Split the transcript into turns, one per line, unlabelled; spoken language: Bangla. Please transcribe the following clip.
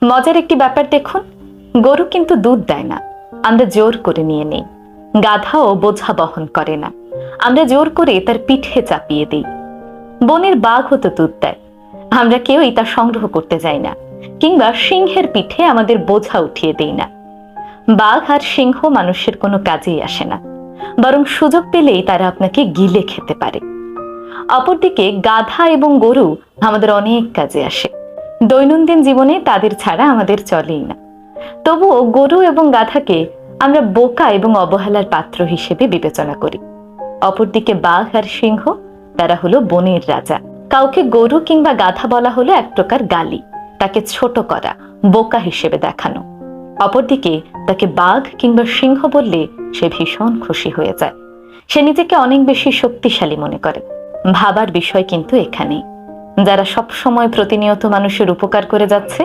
মজার একটি ব্যাপার দেখুন, গরু কিন্তু দুধ দেয় না, আমরা জোর করে নিয়ে নেই। গাধাও বোঝা বহন করে না, আমরা জোর করে তার পিঠে চাপিয়ে দিই। বনের বাঘও তো দুধ দেয়, আমরা কেউই তা সংগ্রহ করতে যাই না, কিংবা সিংহের পিঠে আমাদের বোঝা উঠিয়ে দেই না। বাঘ আর সিংহ মানুষের কোনো কাজেই আসে না, বরং সুযোগ পেলেই তারা আপনাকে গিলে খেতে পারে। অপরদিকে গাধা এবং গরু আমাদের অনেক কাজে আসে, দৈনন্দিন জীবনে তাদের ছাড়া আমাদের চলেই না। তবুও গরু এবং গাধাকে আমরা বোকা এবং অবহেলার পাত্র হিসেবে বিবেচনা করি। অপরদিকে বাঘ আর সিংহ, তারা হলো বনের রাজা। কাউকে গরু কিংবা গাধা বলা হলো এক প্রকার গালি, তাকে ছোট করা, বোকা হিসেবে দেখানো। অপরদিকে তাকে বাঘ কিংবা সিংহ বললে সে ভীষণ খুশি হয়ে যায়, সে নিজেকে অনেক বেশি শক্তিশালী মনে করে। ভাবার বিষয় কিন্তু এখানেই, যারা সব সময় প্রতিনিয়ত মানুষের উপকার করে যাচ্ছে